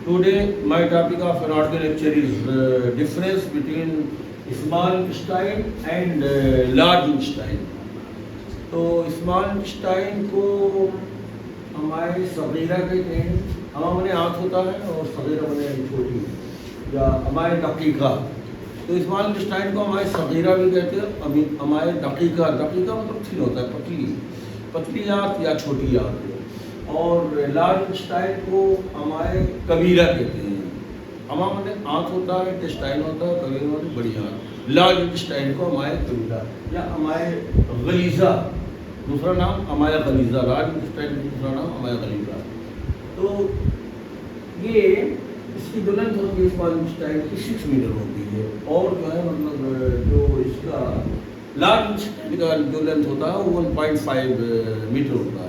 Today, my topic of an audio lecture is difference between small intestine and large intestine. तो small intestine को हमारे सगीरा कहते हैं। हमारे मने आँख होता है और सगीरा मने छोटी या हमारे दकीका। तो स्मॉल इंटेस्टाइन को हमारे सगीरा भी कहते हैं। अभी हमारे दकीका मतलब थिन होता है, पतली आँख या छोटी आँख। और लार्ज इंटेस्टाइन को हमारे कबीरा कहते हैं। हमारे मने आँख होता है, इंटेस्टाइन होता है, कबीरा मतलब बड़ी आँख। लार्ज इंटेस्टाइन को हमारे कबीरा या हमारे गलीजा, दूसरा नाम हमारा गलीजा। लार्ज इंटेस्टाइन दूसरा नाम हमारा गलीजा। तो ये इसकी जो लेंथ होती है स्मॉल इंटेस्टाइन की 6 मीटर होती है। और जो है मतलब जो इसका लार्ज इंटेस्टाइन का जो लेंथ होता है वो 1.5 मीटर होता है।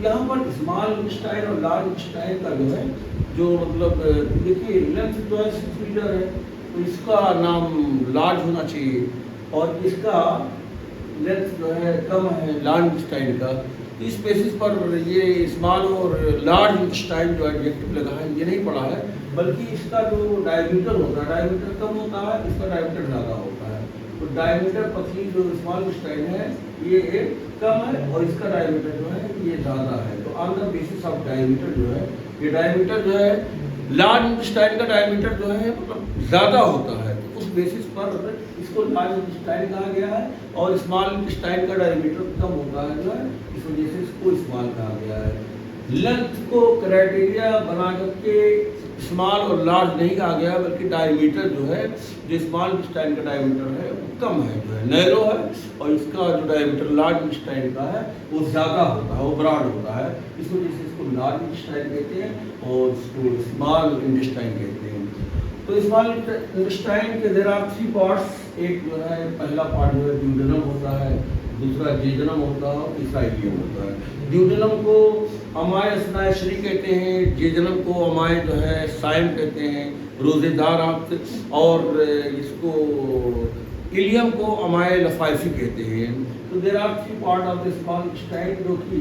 यहाँ पर स्मॉल इंटेस्टाइन और लार्ज इंटेस्टाइन का जो है जो मतलब देखिए लेंथ जो है 6 मीटर है, तो इसका नाम लार्ज होना चाहिए और इसका लेंथ जो है कम है लार्ज इंटेस्टाइन का। इस बेसिस पर ये स्मॉल और लार्ज इंटेस्टाइन जो एडजेक्टिव लगा है ये नहीं पढ़ा है, बल्कि इसका जो डायमीटर होता है, डायमीटर कम होता है, इसका डायमीटर ज़्यादा होता है। तो डायमीटर पतली जो स्मॉल इंटेस्टाइन है ये कम है और इसका डायमीटर जो है ये ज़्यादा है। तो on the basis of diameter जो है ये डायमीटर जो है लार्ज इंटेस्टाइन का डायमीटर जो है मतलब ज़्यादा होता है। तो उस बेसिस पर इसको लार्ज इंटेस्टाइन कहा गया है और स्मॉल इंटेस्टाइन का डायमीटर कम होता है जो है, इस वजह से इसको स्मॉल कहा गया है। लेंथ को क्राइटेरिया बना करके स्मॉल और लार्ज नहीं कहा गया, बल्कि डायमीटर जो है जो स्मॉल इंटेस्टाइन का डायमीटर है वो कम है, जो है नैरो है, और इसका जो डायमीटर लार्ज इंटेस्टाइन का है वो ज़्यादा होता है, वो ब्रॉड होता है। इस वजह से इसको लार्ज इंटेस्टाइन कहते हैं और इसको स्मॉल इंटेस्टाइन कहते हैं। तो स्मॉल इंटेस्टाइन के देयर आर 3 पार्ट्स। एक जो है पहला पार्ट जो है ड्यूडेनम होता है, दूसरा जेजनम होता है और तीसरा इलियम होता है। ड्यूडेनम को अमाय स्नायश्री कहते हैं, जेजनम को अमाय जो है साइम कहते हैं, रोजेदार आंत, और इसको इलियम को अमाय लफाइफी कहते हैं। तो there are 3 part of the small intestine जो कि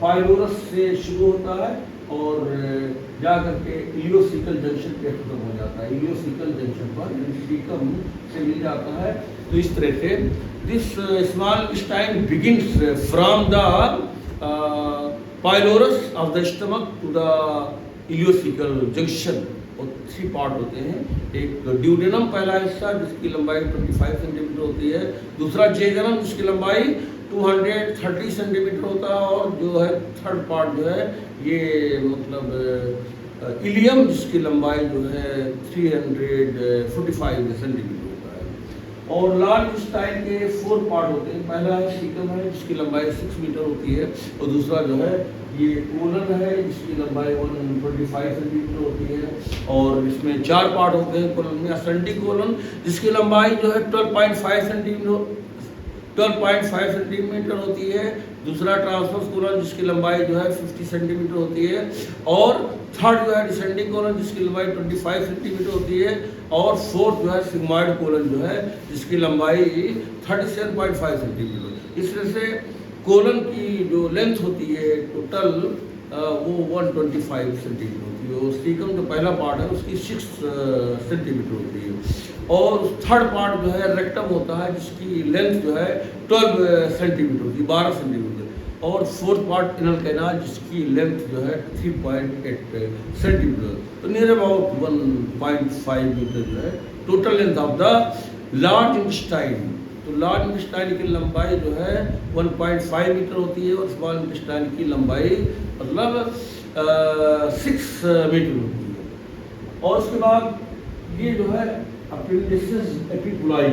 पाइलोरस से शुरू होता है और जा करके इलियोसिकल जंक्शन पे खत्म हो जाता है। इलियोसिकल जंक्शन पर सीकम से मिल जाता है। तो इस तरह से this small intestine begins from the pylorus of the stomach to the ileocecal junction. और 3 पार्ट होते हैं। एक ड्यूडेनम पहला हिस्सा जिसकी लंबाई 25 सेंटीमीटर होती है, दूसरा जेजनम जिसकी लंबाई 230 सेंटीमीटर होता है, और जो है थर्ड पार्ट जो है ये मतलब इलियम जिसकी लंबाई जो है 345 सेंटीमीटर होता है। और लार्ज इंटेस्टाइन के 4 पार्ट होते हैं। पहला है सीकम है जिसकी लंबाई 6 मीटर होती है, और दूसरा जो है ये कोलन है जिसकी लंबाई 125 सेंटीमीटर होती है, और इसमें 4 पार्ट होते हैं कोलन में। असेंडिंग कोलन जिसकी लंबाई जो है 12.5 सेंटीमीटर होती है, दूसरा ट्रांसवर्स कोलन जिसकी लंबाई जो है 50 सेंटीमीटर होती है, और थर्ड जो है डिसेंडिंग कोलन जिसकी लंबाई 25 सेंटीमीटर होती है, और फोर्थ जो है सिग्मॉइड कोलन जो है जिसकी लंबाई 37.5 सेंटीमीटर। इस तरह से कोलन की जो लेंथ होती है टोटल वो 125 सेंटीमीटर होती है, और सीकम जो पहला पार्ट है उसकी 6 सेंटीमीटर होती है, और थर्ड पार्ट जो है रेक्टम होता है जिसकी लेंथ जो है 12 सेंटीमीटर होती है, 12 सेंटीमीटर, और फोर्थ पार्ट इनल कैनाल जिसकी लेंथ जो है 3.8 सेंटीमीटर। तो नियर अबाउट 1.5 मीटर जो है total length of the large intestine. तो लार्ज इंटेस्टाइन की लंबाई जो है 1.5 मीटर होती है, और स्मॉल इंटेस्टाइन की लंबाई मतलब 6 मीटर होती है। और उसके बाद ये जो है अपेंडिक्स एपिकुलाई,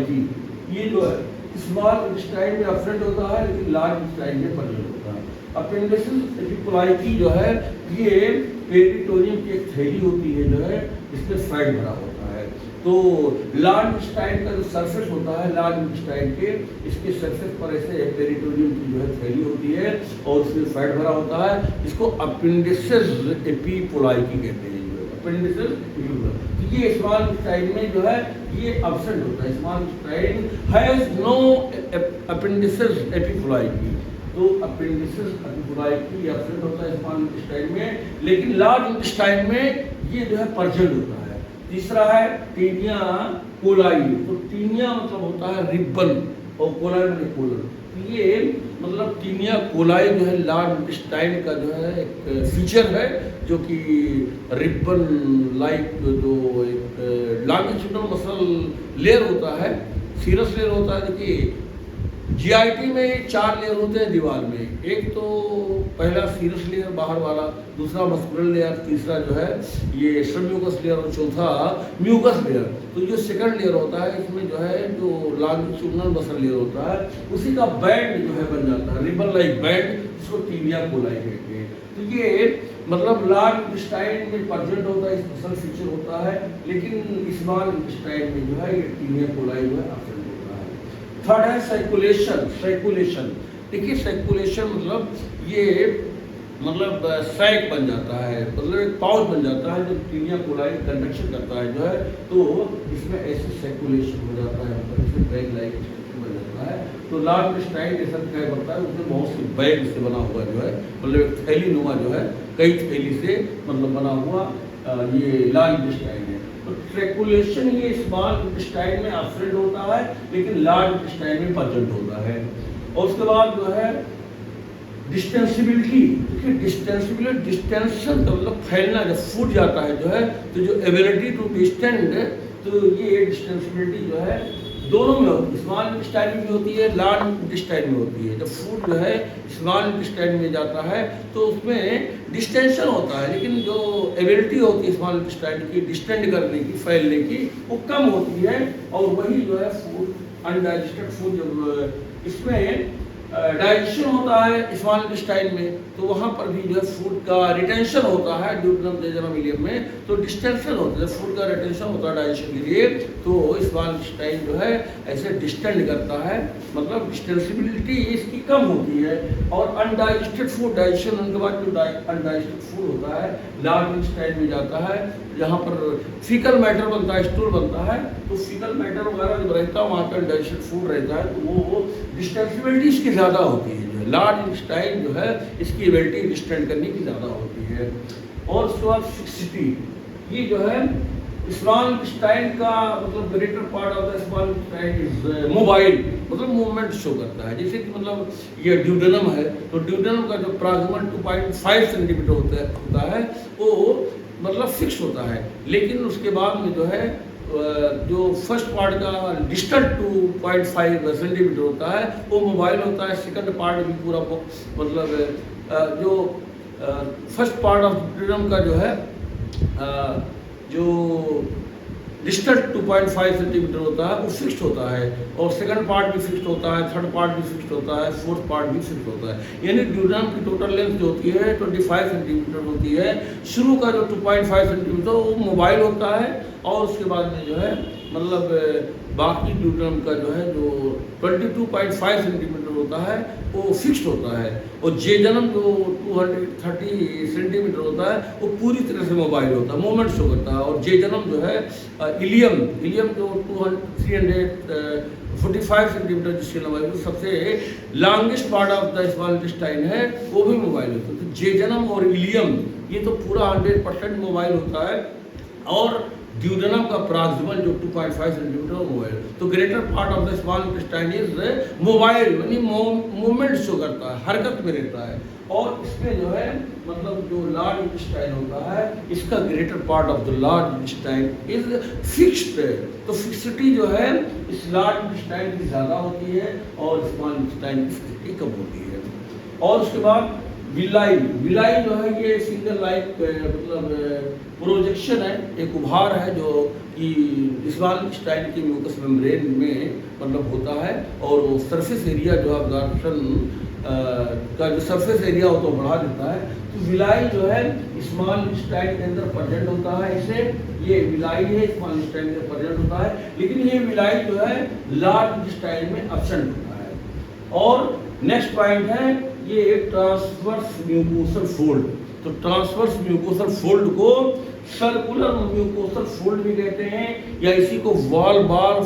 ये जो है स्मॉल इंटेस्टाइन में अफरेंट होता है लेकिन लार्ज इंटेस्टाइन में प्रेजेंट होता है। अपेंडिक्स एपिकुलाई जो है ये पेरिटोनियम की एक थैली होती है जो है इसमें फैट भरा होता है। तो लार्ज इंटेस्टाइन का जो सरफेस होता है लार्ज इंटेस्टाइन के, इसके सरफेस पर ऐसे पेरिटोनियम की जो है थैली होती है और उसमें फैट भरा होता है, इसको अपेंडिक्स एपिकुलाई कहते हैं। अपेंडिक्स एपिकुलाई तो ये स्मॉल इंटेस्टाइन में जो है ये एब्सेंट होता है। Small intestine has no appendix एपिकुलाई, तो अपेंडिसेस अतिपुराइकी एब्सेंट होता है स्मॉल इंटेस्टाइन में, लेकिन लार्ज इंटेस्टाइन में ये जो है प्रेजेंट होता है। तीसरा है टीनिया कोलाई। तो टीनिया मतलब होता है रिबन और कोलाई मतलब कोलन। ये मतलब टीनिया कोलाई जो है लार्ज इंटेस्टाइन का जो है एक फीचर है, जो कि रिबन लाइक जो एक लॉन्गिट्यूडिनल मसल लेयर होता है, सीरस लेयर होता है। देखिए जीआईटी में 4 लेयर होते हैं दीवार में। एक तो पहला सीरस लेयर बाहर वाला, दूसरा मस्कुलर लेयर, तीसरा जो है ये सबम्यूकस लेयर और चौथा म्यूकस लेयर। तो जो सेकंड लेयर होता है इसमें जो है जो लॉन्गिट्यूडिनल मसल लेयर होता है उसी का बैंड जो है बन जाता है, रिबन लाइक बैंड, जिसको टीनिया कोलाई कहते हैं। तो ये मतलब लार्ज इंटेस्टाइन में प्रेजेंट होता है, इस मसल फीचर होता है, लेकिन स्मॉल इंटेस्टाइन में जो है ये टीनिया कोलाई जो है एब्सेंट होता है। थर्ड है सर्कुलेशन। सर्कुलेशन देखिए, सर्कुलेशन मतलब ये मतलब सैक बन जाता है, मतलब एक पाउच बन जाता है जब टीनिया कोलाई कंडक्शन करता है जो है, तो इसमें ऐसे सर्कुलेशन हो जाता है, मतलब इसमें बैग लाइक बन जाता है। तो लार्ज इंटेस्टाइन जैसा दिखाई पड़ता है, उसमें बहुत से बैग से बना हुआ जो है, मतलब एक थैली नुमा जो है, कई थैली से मतलब बना हुआ ये लार्ज इंटेस्टाइन है। तो सर्कुलेशन ये स्मॉल इंटेस्टाइन में एब्सेंट होता है, लेकिन लार्ज इंटेस्टाइन में प्रेजेंट होता है। और उसके बाद जो है डिस्टेंसिबिलिटी। देखिए डिस्टेंसिबिलिटी, डिस्टेंशन का मतलब फैलना, जब फूट जाता है जो है, तो जो एबिलिटी टू डिस्टेंड, तो ये डिस्टेंसिबिलिटी जो है दोनों में होती है, स्मॉल इंटेस्टाइन में भी होती है, लार्ज इंटेस्टाइन में होती है। जब फूड जो है स्मॉल इंटेस्टाइन में जाता है तो उसमें डिस्टेंशन होता है, लेकिन जो एबिलिटी होती है स्मॉल इंटेस्टाइन की डिस्टेंड करने की, फैलने की, वो कम होती है। और वही जो है फूड, अनडाइजेस्टेड फूड, जब इसमें डाइजेशन होता है स्मॉल इंटेस्टाइन में, तो वहाँ पर भी जो है फूड का रिटेंशन होता है ड्यूटेनम जेजुनम इलियम में, तो डिस्टेंशन होता है, फूड का रिटेंशन होता है डाइजेशन के लिए, तो स्मॉल इंटेस्टाइन जो है ऐसे डिस्टेंड करता है, मतलब डिस्टेंसिबिलिटी इसकी कम होती है। और अनडाइजेस्टेड फूड, डाइजेशन होने के बाद जो अनडाइजेस्टेड फूड होता है लार्ज इंटेस्टाइन में जाता है, जहाँ पर फीकल मैटर बनता है, स्टूल बनता है, तो फीकल मैटर वगैरह जब रहता है वहाँ पर अनडाइजेस्टेड फूड रहता है, तो वो डिस्टेंसिबिलिटी इसकी ज़्यादा होती है। जो है लार्ज इंटेस्टाइन जो है इसकी एबिलिटी डिस्टेंड करने की ज़्यादा होती है। और उसके बाद फिक्सिटी, ये जो है स्मॉल इंटेस्टाइन का मतलब greater part of the small intestine is mobile, मतलब मूवमेंट शो करता है। जैसे कि मतलब ये ड्यूडेनम है, तो ड्यूडेनम का जो प्रॉक्सिमल 2.5 सेंटीमीटर होता है वो मतलब फिक्स होता है, लेकिन उसके बाद में जो है जो फर्स्ट पार्ट का डिस्टेंट 2.5 सेंटीमीटर होता है वो मोबाइल होता है। सेकंड पार्ट भी पूरा मतलब जो फर्स्ट पार्ट ऑफ ड्यूडेनम का जो है जो डिस्टेंट 2.5 सेंटीमीटर होता है वो फिक्स्ड होता है, और सेकंड पार्ट भी फिक्स्ड होता है, थर्ड पार्ट भी फिक्स्ड होता है, फोर्थ पार्ट भी फिक्स्ड होता है। यानी ड्यूडेनम की टोटल लेंथ जो होती है 25 सेंटीमीटर होती है। शुरू का जो 2.5 सेंटीमीटर वो मोबाइल होता है, और उसके बाद में जो है मतलब बाकी ड्यूडेनम का जो है जो 22.5 सेंटीमीटर होता है वो फिक्स्ड होता है। और जेजनम जो 230 सेंटीमीटर होता है वो पूरी तरह से मोबाइल होता है, मूवमेंट शो करता है। और जेजनम जो है इलियम जो 345 सेंटीमीटर जिसकी लंबाई है, सबसे longest part of the small intestine है, वो भी मोबाइल होता है। तो जेजनम और इलियम ये तो पूरा 100% मोबाइल होता है, और ड्यूडेनम का प्रॉक्सिमल जो 2.5 सेंटीमीटर मोबाइल। तो greater part of the small intestine is mobile, यानी मूवमेंट शो करता है, हरकत में रहता है। और इसमें जो है मतलब जो लार्ज इंटेस्टाइन होता है इसका greater part of the large intestine is fixed. तो फिक्सिटी जो है इस लार्ज इंटेस्टाइन की ज़्यादा होती है और स्मॉल इंटेस्टाइन की फिक्सिटी कम होती है। और उसके बाद विलाई जो है ये सिंगल लाइक मतलब प्रोजेक्शन है, एक उभार है जो कि स्मॉल इंटेस्टाइन की म्यूकस मेम्ब्रेन में मतलब होता है, और वो सरफेस एरिया जो अब्जॉर्प्शन का जो सरफेस एरिया हो तो बढ़ा देता है। तो विलाई जो है स्मॉल इंटेस्टाइन के अंदर प्रेजेंट होता है, इसे ये विलाई है स्मॉल इंटेस्टाइन के अंदर प्रेजेंट होता है, लेकिन ये विलाई जो है लार्ज इंटेस्टाइन में एब्सेंट होता है। और नेक्स्ट पॉइंट है ये ट्रांसवर्स म्यूकोसल फोल्ड। तो ट्रांसवर्स म्यूकोसल फोल्ड को सर्कुलर म्यूकोसल फोल्ड भी कहते हैं, या इसी को वॉल बार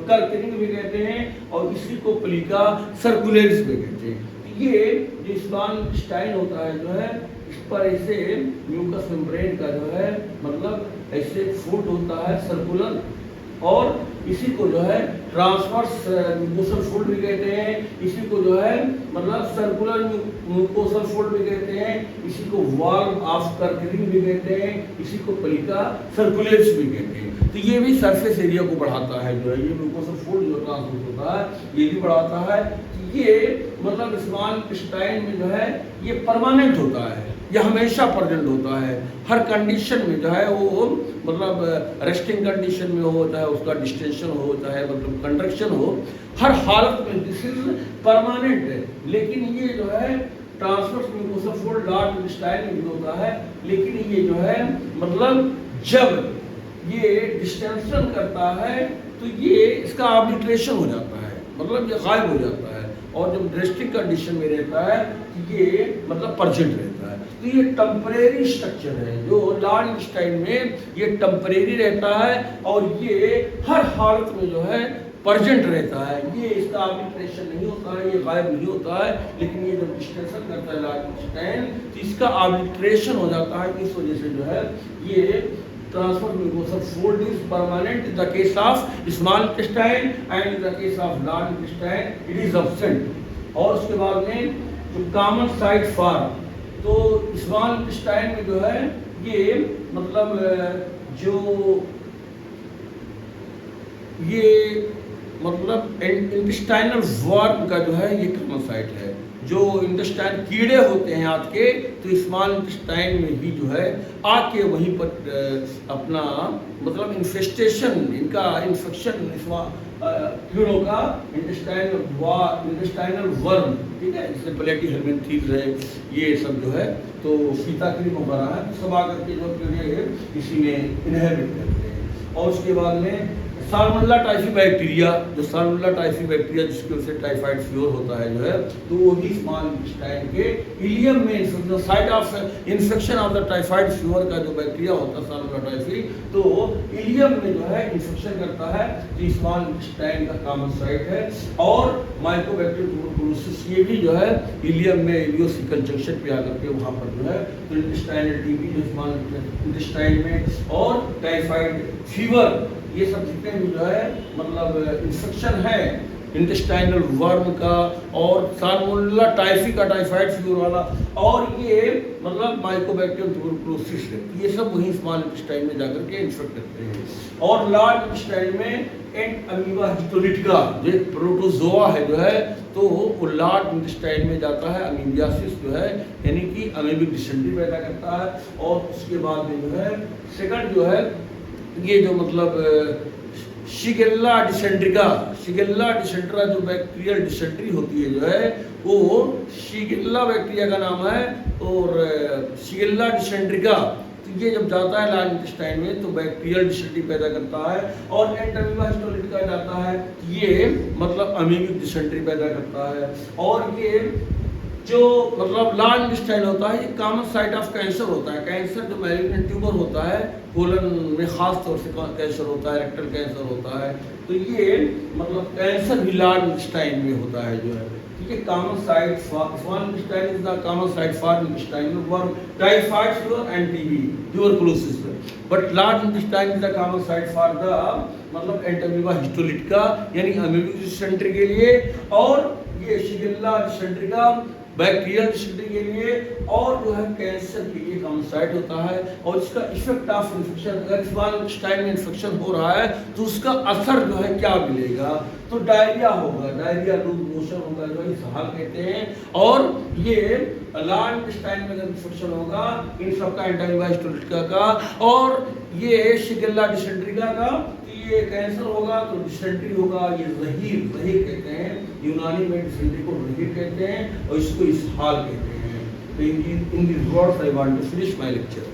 कर्करिंग भी कहते हैं, और इसी को प्लिका सर्कुलेरिस भी कहते हैं। ये जो स्मॉल इंटेस्टाइन होता है जो है, इस पर ऐसे म्यूकस मेम्ब्रेन का जो है मतलब ऐसे फूड होता है सर्कुलर, और इसी को जो है ट्रांसवर्स म्यूकोसल फोल्ड भी कहते हैं, इसी को जो है मतलब सर्कुलर म्यूकोसल फोल्ड भी कहते हैं, इसी को वॉल ऑफ कर्करिंग भी कहते हैं, इसी को पलिका सर्कुलेट्स भी कहते हैं। तो ये भी सरफेस एरिया को बढ़ाता है जो है, ये म्यूकोसल फोल्ड जो ट्रांसवर्स होता है ये भी बढ़ाता है। ये मतलब स्मॉल इंटेस्टाइन में जो है ये परमानेंट होता है, यह हमेशा प्रेजेंट होता है, हर कंडीशन में जो है वो मतलब रेस्टिंग कंडीशन में होता है, उसका डिस्टेंशन होता है मतलब कंट्रैक्शन हो, हर हालत में दिस इज परमानेंट है। लेकिन ये जो है transverse mucosal fold large intestine में भी होता है, लेकिन ये जो है मतलब जब ये डिस्टेंशन करता है तो ये इसका आर्बिट्रेशन हो जाता है, मतलब ये गायब हो जाता है, और जब रेस्टिंग कंडीशन में रहता है तो ये मतलब प्रेजेंट रहता है। तो ये टेम्परेरी स्ट्रक्चर है जो लार्ज इंटेस्टाइन में ये टेम्परेरी रहता है, और ये हर हालत में जो है प्रेजेंट रहता है, ये इसका आर्बिट्रेशन नहीं होता है, ये गायब नहीं होता है। लेकिन ये जब डिस्टेंशन करता है लार्ज इंटेस्टाइन तो इसका आर्बिट्रेशन हो जाता है, इस वजह से जो है ये transfer mucosal fold is permanent in the case of small intestine and in the case of large intestine it is absent. और उसके बाद में जो कॉमन साइट फॉर, तो स्मॉल इंटेस्टाइन में जो है ये मतलब जो ये मतलब इंटेस्टाइनल वर्म का जो है ये कॉमन साइट है। जो इंटेस्टाइन कीड़े होते हैं आपके, तो स्मॉल इंटेस्टाइन में ही जो है आके वहीं पर अपना मतलब इन्फेस्टेशन, इनका इन्फेक्शन कीड़ों का इंटेस्टाइनल वर्म, ठीक है, जैसे प्लेटी हेलमिंथीज है, ये सब जो है तो सीताकीड़ी वगैरह है, सब आकर के जो कीड़े इसी में इनहेबिट करते हैं। और उसके बाद में साल्मोनेला टाइफी बैक्टीरिया, जो साल्मोनेला टाइफी बैक्टीरिया जिसकी वजह से टाइफाइड फीवर होता है जो है, तो वो भी स्मॉल इंटेस्टाइन के इलियम में infection, site of infection of the typhoid fever का जो बैक्टीरिया होता है साल्मोनेला टाइफी, तो इलियम में जो है इन्फेक्शन करता है, तो स्मॉल इंटेस्टाइन का कॉमन साइट है। और माइकोबैक्टीरियम ट्यूबरकुलोसिस ये भी जो है इलियम में इलियोसिकल जंक्शन पे आकर के वहाँ पर जो है तो इंटेस्टाइनल टीबी जो स्मॉल इंटेस्टाइन में, और टाइफाइड फीवर, ये सब जितने भी जो है मतलब इन्फेक्शन है इंटेस्टाइनल वर्म का, और साल्मोनेला टाइफी का टाइफाइड फीवर वाला, और ये मतलब माइकोबैक्टीरियम ट्यूबरकुलोसिस है, ये सब वही स्मॉल इंटेस्टाइन में जाकर के इन्फेक्ट करते हैं। और लार्ज इंटेस्टाइन में एंड अमीबा हिस्टोलिटिका जो एक प्रोटोजोआ है जो है, तो वो लार्ज इंटेस्टाइन में जाता है, अमीबियासिस जो है यानी कि अमीबिक डिसेंट्री पैदा करता है। और उसके बाद में जो है सेकंड जो है ये जो मतलब शिगेल्ला डिसेंट्रिका, शिगेल्ला डिसेंट्रा जो बैक्टीरियल डिसेंट्री होती है जो है वो शिगेल्ला बैक्टीरिया का नाम है, और शिगेल्ला डिसेंट्रिका, तो ये जब जाता है लार्ज इंटेस्टाइन में तो बैक्टीरियल डिसेंट्री पैदा करता है। और एंटरमीबा हिस्टोलिटिका जाता है, ये मतलब अमीबिक डिसेंट्री पैदा करता है। और ये जो मतलब लार्ज इंटेस्टाइन होता है ये कॉमन साइट ऑफ कैंसर होता है, कैंसर जो मैलिग्नेंट ट्यूमर होता है, कोलन में खास तौर से कैंसर होता है, रेक्टल कैंसर होता है, तो ये मतलब कैंसर भी लार्ज इंटेस्टाइन में होता है जो है, ठीक है। Common site for small intestine is the common site for intestinal worm, typhoid fever end TB, tuberculosis, but large intestine is the common site for the मतलब एंटरमीबा हिस्टोलिटिका यानी अमीबिक डिसेंट्री के लिए, और ये शिगेल्ला डिसेंट्रिका बैक्टीरियल डिसेंट्री के लिए, और जो है कैंसर के लिए कॉमन साइट होता है। और इसका इफेक्ट ऑफ इन्फेक्शन, अगर स्मॉल इंटेस्टाइन में इन्फेक्शन हो रहा है तो उसका असर जो है क्या मिलेगा, तो डायरिया होगा, डायरिया, लूज मोशन होगा जो इसहाल कहते हैं। और ये लार्ज इंटेस्टाइन में अगर इन्फेक्शन होगा इन सबका एंटरमीबा हिस्टोलिटिका का, और ये शिगेल्ला डिसेंट्रिका का, ये कैंसर होगा तो डिसेंट्री होगा, ये ज़हीर कहते हैं, यूनानी में डिसेंट्री को ज़हीर कहते हैं और इसको इसहाल कहते हैं। तो in this words I want to finish my lecture.